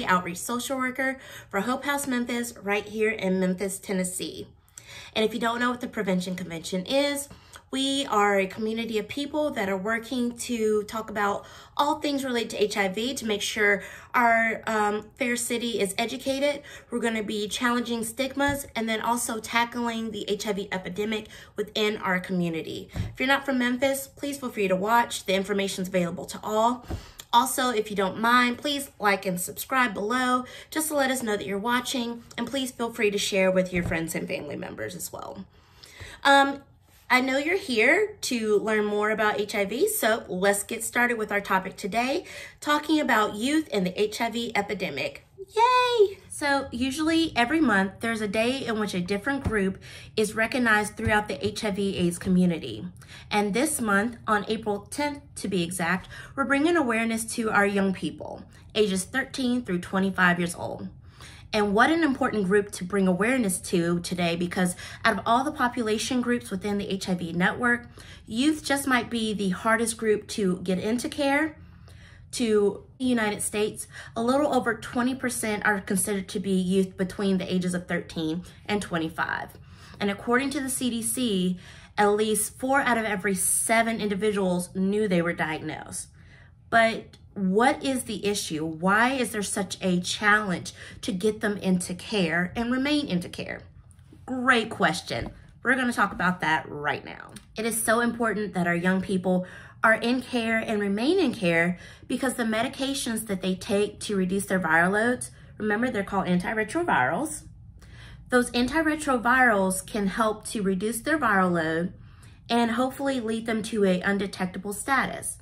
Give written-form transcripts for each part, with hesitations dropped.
Outreach social worker for Hope House Memphis right here in Memphis, Tennessee. And if you don't know what the Prevention Convention is, we are a community of people that are working to talk about all things related to HIV to make sure our fair city is educated. We're going to be challenging stigmas and then also tackling the HIV epidemic within our community. If you're not from Memphis, please feel free to watch. The information is available to all. Also, if you don't mind, please like and subscribe below just to let us know that you're watching, and please feel free to share with your friends and family members as well. I know you're here to learn more about HIV, so let's get started with our topic today, talking about youth and the HIV epidemic. Yay! So usually every month there's a day in which a different group is recognized throughout the HIV/AIDS community. And this month, on April 10th to be exact, we're bringing awareness to our young people, ages 13 through 25 years old. And what an important group to bring awareness to today, because out of all the population groups within the HIV network, youth just might be the hardest group to get into care. To the United States, a little over 20% are considered to be youth between the ages of 13 and 25. And according to the CDC, at least 4 out of every 7 individuals knew they were diagnosed. But what is the issue? Why is there such a challenge to get them into care and remain into care? Great question. We're going to talk about that right now. It is so important that our young people are in care and remain in care because the medications that they take to reduce their viral loads, remember they're called antiretrovirals. Those antiretrovirals can help to reduce their viral load and hopefully lead them to an undetectable status.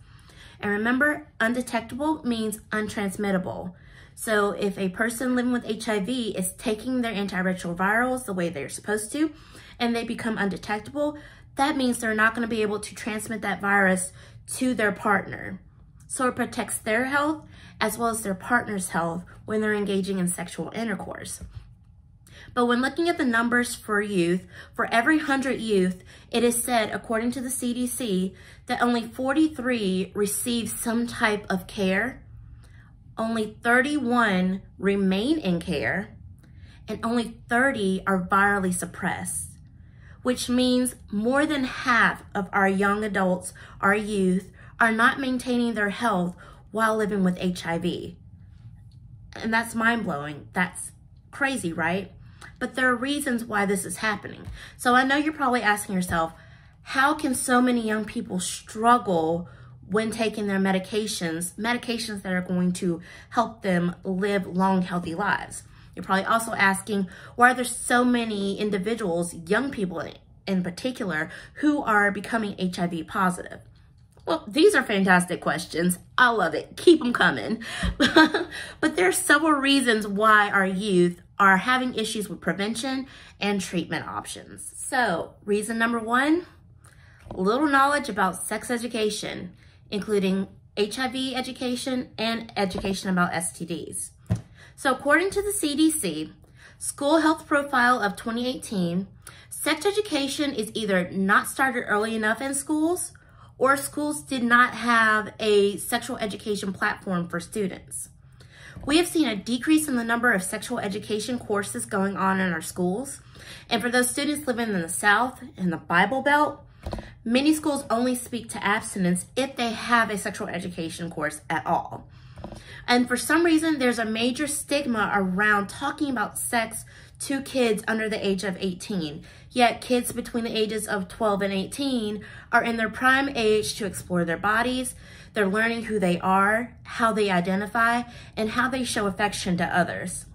And remember, undetectable means untransmittable. So if a person living with HIV is taking their antiretrovirals the way they're supposed to, and they become undetectable, that means they're not going to be able to transmit that virus to their partner. So it protects their health as well as their partner's health when they're engaging in sexual intercourse. But when looking at the numbers for youth, for every 100 youth, it is said, according to the CDC, that only 43 receive some type of care, only 31 remain in care, and only 30 are virally suppressed, which means more than half of our young adults, our youth, are not maintaining their health while living with HIV. And that's mind-blowing. That's crazy, right? But there are reasons why this is happening. So I know you're probably asking yourself, how can so many young people struggle when taking their medications that are going to help them live long, healthy lives? You're probably also asking, why are there so many individuals, young people in particular, who are becoming HIV positive? Well, these are fantastic questions. I love it. Keep them coming. But there are several reasons why our youth are having issues with prevention and treatment options. So, reason number 1, little knowledge about sex education, including HIV education and education about STDs. So according to the CDC, School Health Profile of 2018, sex education is either not started early enough in schools, or schools did not have a sexual education platform for students. We have seen a decrease in the number of sexual education courses going on in our schools. And for those students living in the South, in the Bible Belt, many schools only speak to abstinence if they have a sexual education course at all. And for some reason, there's a major stigma around talking about sex to kids under the age of 18. Yet kids between the ages of 12 and 18 are in their prime age to explore their bodies. They're learning who they are, how they identify, and how they show affection to others.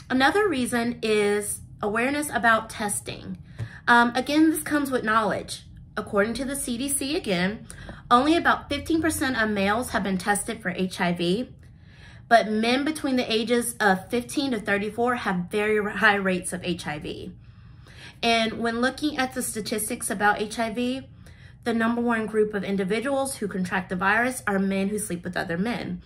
Another reason is awareness about testing. Again, this comes with knowledge. According to the CDC again, only about 15% of males have been tested for HIV, but men between the ages of 15 to 34 have very high rates of HIV. And when looking at the statistics about HIV, the #1 group of individuals who contract the virus are men who sleep with other men.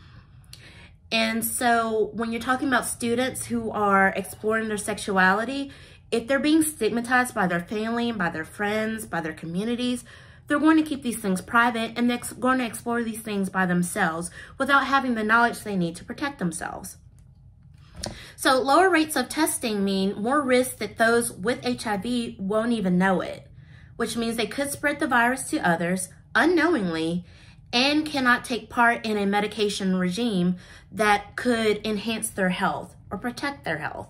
And so when you're talking about students who are exploring their sexuality, if they're being stigmatized by their family, by their friends, by their communities, they're going to keep these things private, and they're going to explore these things by themselves without having the knowledge they need to protect themselves. So lower rates of testing mean more risk that those with HIV won't even know it, which means they could spread the virus to others unknowingly and cannot take part in a medication regime that could enhance their health or protect their health.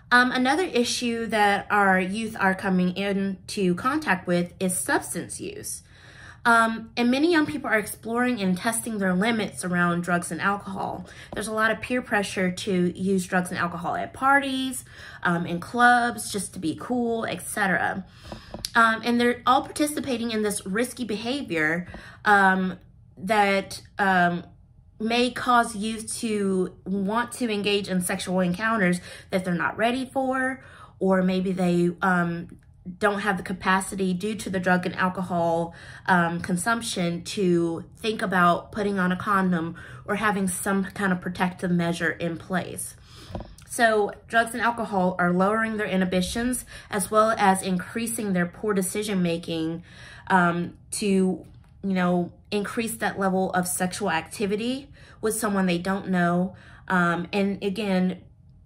Another issue that our youth are coming into contact with is substance use. And many young people are exploring and testing their limits around drugs and alcohol. There's a lot of peer pressure to use drugs and alcohol at parties, in clubs, just to be cool, etc. And they're all participating in this risky behavior that may cause youth to want to engage in sexual encounters that they're not ready for, or maybe they don't have the capacity due to the drug and alcohol consumption to think about putting on a condom or having some kind of protective measure in place. So drugs and alcohol are lowering their inhibitions as well as increasing their poor decision making to, increase that level of sexual activity with someone they don't know. And again,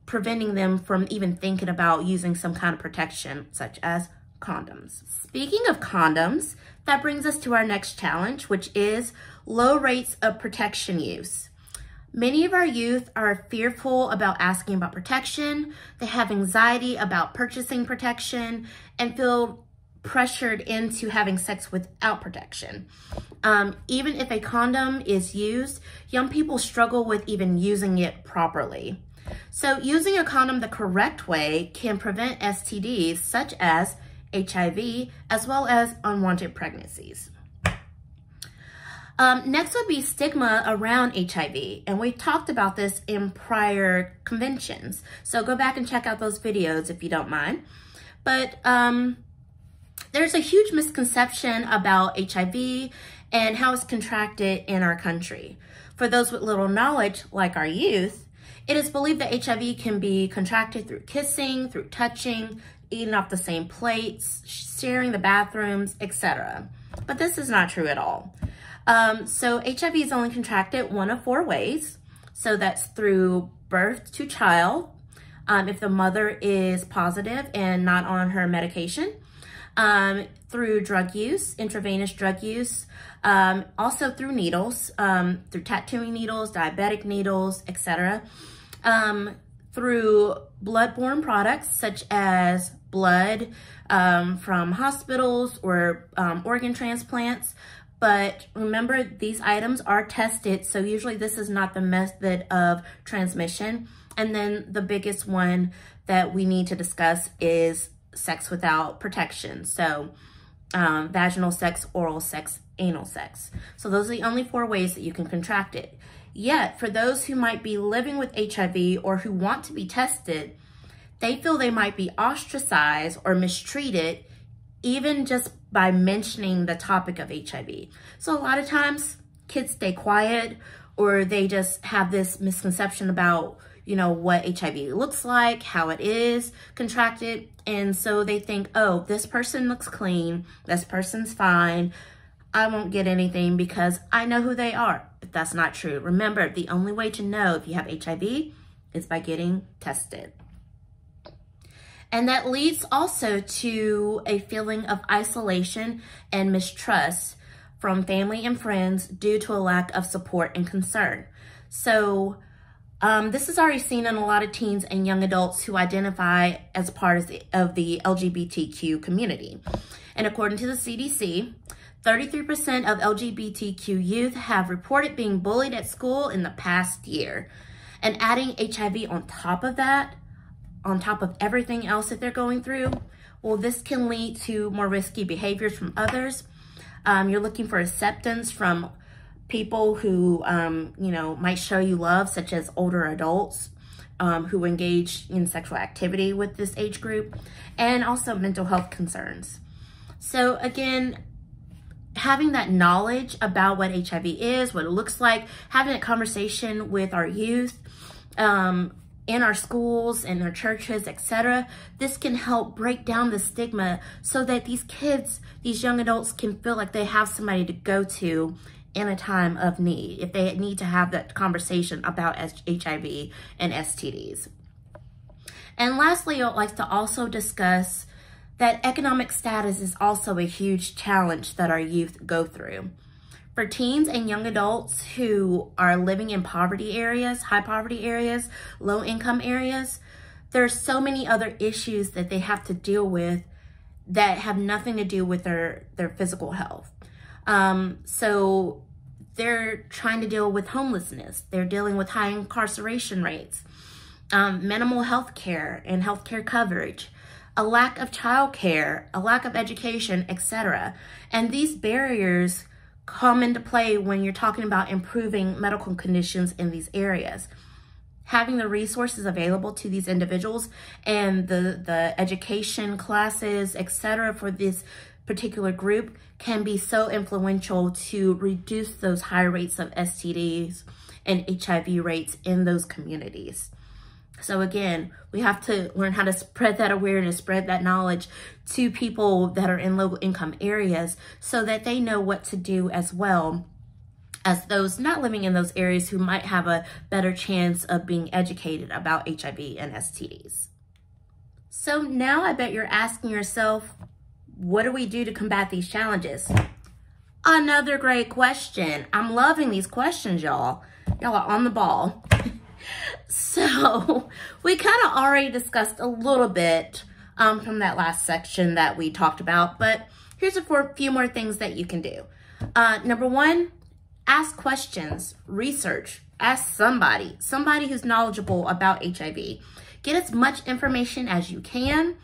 preventing them from even thinking about using some kind of protection, such as condoms. Speaking of condoms, that brings us to our next challenge, which is low rates of protection use. Many of our youth are fearful about asking about protection. They have anxiety about purchasing protection and feel pressured into having sex without protection. Even if a condom is used, young people struggle with even using it properly. So using a condom the correct way can prevent STDs such as HIV, as well as unwanted pregnancies. Next would be stigma around HIV, and we talked about this in prior conventions. So go back and check out those videos if you don't mind. But there's a huge misconception about HIV and how it's contracted in our country. For those with little knowledge, like our youth, it is believed that HIV can be contracted through kissing, through touching, eating off the same plates, sharing the bathrooms, etc. But this is not true at all. So HIV is only contracted one of 4 ways. So that's through birth to child, if the mother is positive and not on her medication, through drug use, intravenous drug use, also through needles, through tattooing needles, diabetic needles, etc. Through bloodborne products such as blood from hospitals or organ transplants. But remember, these items are tested, so usually this is not the method of transmission. And then the biggest one that we need to discuss is sex without protection. So vaginal sex, oral sex, anal sex. So those are the only 4 ways that you can contract it. Yet, for those who might be living with HIV or who want to be tested, they feel they might be ostracized or mistreated even just by mentioning the topic of HIV. So a lot of times kids stay quiet, or they just have this misconception about, what HIV looks like, how it is contracted. And so they think, oh, this person looks clean, this person's fine, I won't get anything because I know who they are. But that's not true. Remember, the only way to know if you have HIV is by getting tested. And that leads also to a feeling of isolation and mistrust from family and friends due to a lack of support and concern. So this is already seen in a lot of teens and young adults who identify as part of the LGBTQ community. And according to the CDC, 33% of LGBTQ youth have reported being bullied at school in the past year. And adding HIV on top of that, on top of everything else that they're going through, well, this can lead to more risky behaviors from others. You're looking for acceptance from people who, might show you love, such as older adults who engage in sexual activity with this age group, and also mental health concerns. So again, having that knowledge about what HIV is, what it looks like, having a conversation with our youth, in our schools, in our churches, etc. This can help break down the stigma so that these kids, these young adults can feel like they have somebody to go to in a time of need, if they need to have that conversation about HIV and STDs. And lastly, I'd like to also discuss that economic status is also a huge challenge that our youth go through. For teens and young adults who are living in poverty areas, high poverty areas, low income areas, there's so many other issues that they have to deal with that have nothing to do with their physical health. So they're trying to deal with homelessness. They're dealing with high incarceration rates, minimal health care and health care coverage, a lack of child care, a lack of education, etc. And these barriers come into play when you're talking about improving medical conditions in these areas. Having the resources available to these individuals and the education classes, etc. for this particular group can be so influential to reduce those high rates of STDs and HIV rates in those communities. So again, we have to learn how to spread that awareness, spread that knowledge to people that are in low income areas so that they know what to do as well as those not living in those areas who might have a better chance of being educated about HIV and STDs. So now I bet you're asking yourself, what do we do to combat these challenges? Another great question. I'm loving these questions, y'all. Y'all are on the ball. So we kind of already discussed a little bit from that last section that we talked about, but here's a few more things that you can do. Number one, ask questions, research, ask somebody who's knowledgeable about HIV. Get as much information as you can.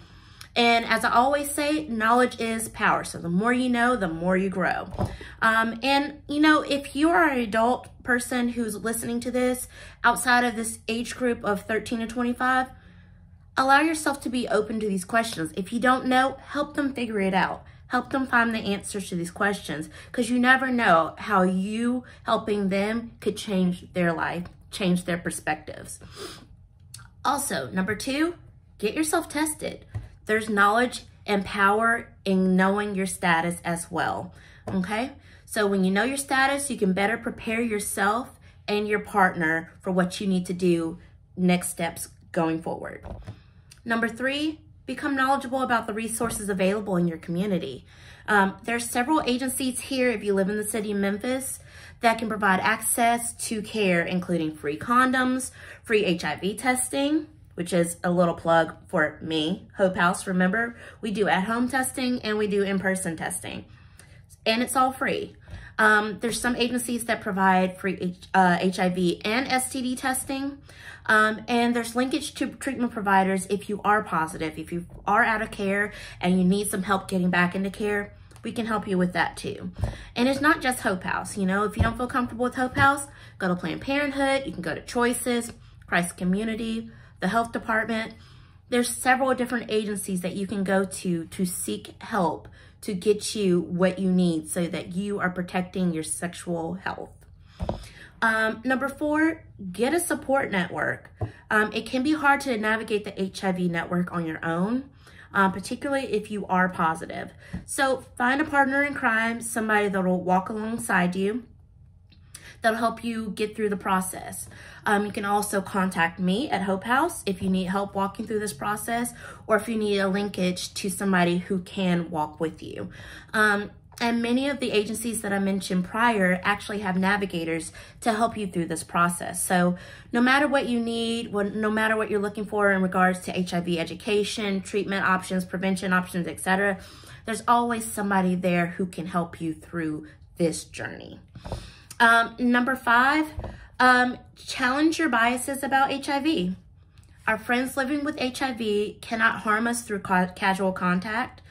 And as I always say, knowledge is power. So the more you know, the more you grow. And you know, if you are an adult person who's listening to this outside of this age group of 13 to 25, allow yourself to be open to these questions. If you don't know, help them figure it out. Help them find the answers to these questions, because you never know how you helping them could change their life, change their perspectives. Also, number two, get yourself tested. There's knowledge and power in knowing your status as well, okay? So when you know your status, you can better prepare yourself and your partner for what you need to do next steps going forward. Number three, become knowledgeable about the resources available in your community. There's several agencies here, if you live in the city of Memphis, that can provide access to care, including free condoms, free HIV testing, which is a little plug for me, Hope House. Remember, we do at-home testing and we do in-person testing, and it's all free. There's some agencies that provide free HIV and STD testing, and there's linkage to treatment providers if you are positive. If you are out of care and you need some help getting back into care, we can help you with that too. And it's not just Hope House. You know, if you don't feel comfortable with Hope House, go to Planned Parenthood. You can go to Choices, Christ Community, the health department. There's several different agencies that you can go to seek help to get you what you need so that you are protecting your sexual health. Number four, get a support network. It can be hard to navigate the HIV network on your own, particularly if you are positive. So find a partner in crime, somebody that will walk alongside you, that'll help you get through the process. You can also contact me at Hope House if you need help walking through this process, or if you need a linkage to somebody who can walk with you. And many of the agencies that I mentioned prior actually have navigators to help you through this process. So no matter what you need, no matter what you're looking for in regards to HIV education, treatment options, prevention options, etc., there's always somebody there who can help you through this journey. Number five, challenge your biases about HIV. Our friends living with HIV cannot harm us through casual contact.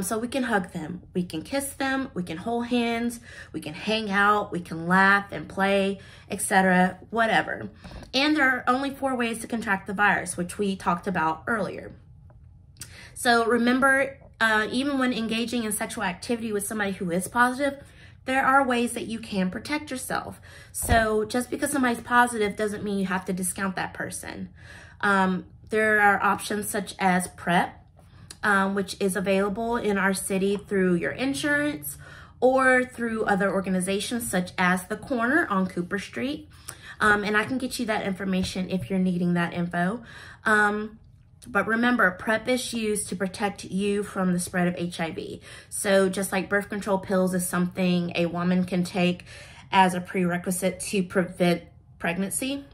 So we can hug them, we can kiss them, we can hold hands, we can hang out, we can laugh and play, etc., whatever. And there are only 4 ways to contract the virus, which we talked about earlier. So remember, even when engaging in sexual activity with somebody who is positive, there are ways that you can protect yourself. So just because somebody's positive doesn't mean you have to discount that person. There are options such as PrEP, which is available in our city through your insurance or through other organizations such as The Corner on Cooper Street. And I can get you that information if you're needing that info. But remember, PrEP is used to protect you from the spread of HIV. So just like birth control pills is something a woman can take as a prerequisite to prevent pregnancy,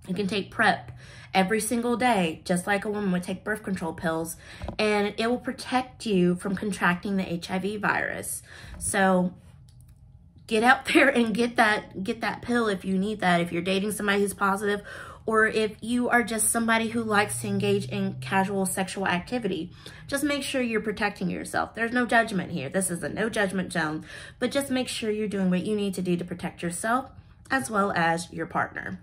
you can take PrEP every single day, just like a woman would take birth control pills, and it will protect you from contracting the HIV virus. So get out there and get that pill if you need that, if you're dating somebody who's positive, or if you are just somebody who likes to engage in casual sexual activity. Just make sure you're protecting yourself. There's no judgment here. This is a no judgment zone, but just make sure you're doing what you need to do to protect yourself as well as your partner.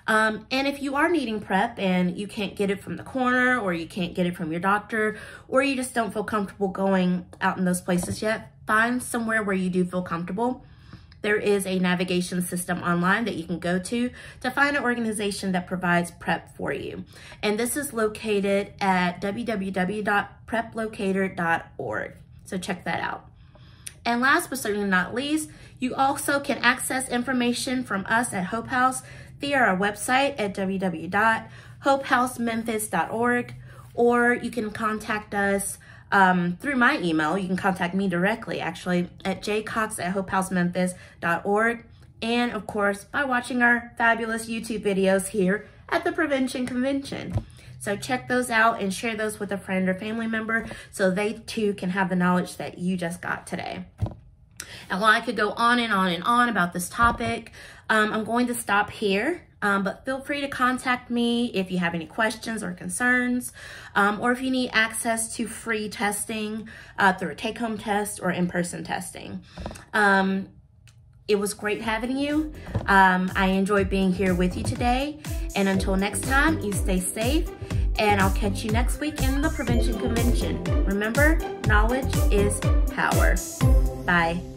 And if you are needing PrEP and you can't get it from The Corner, or you can't get it from your doctor, or you just don't feel comfortable going out in those places yet, find somewhere where you do feel comfortable. There is a navigation system online that you can go to find an organization that provides PrEP for you. And this is located at www.preplocator.org. So check that out. And last but certainly not least, you also can access information from us at Hope House via our website at www.hopehousememphis.org, or you can contact us through my email. You can contact me directly, actually, at jcox@hopehousememphis.org, and of course by watching our fabulous YouTube videos here at the Prevention Convention. So check those out and share those with a friend or family member so they too can have the knowledge that you just got today. And while I could go on and on and on about this topic, I'm going to stop here. But feel free to contact me if you have any questions or concerns, or if you need access to free testing through a take-home test or in-person testing. It was great having you. I enjoyed being here with you today. And until next time, you stay safe, and I'll catch you next week in the Prevention Convention. Remember, knowledge is power. Bye.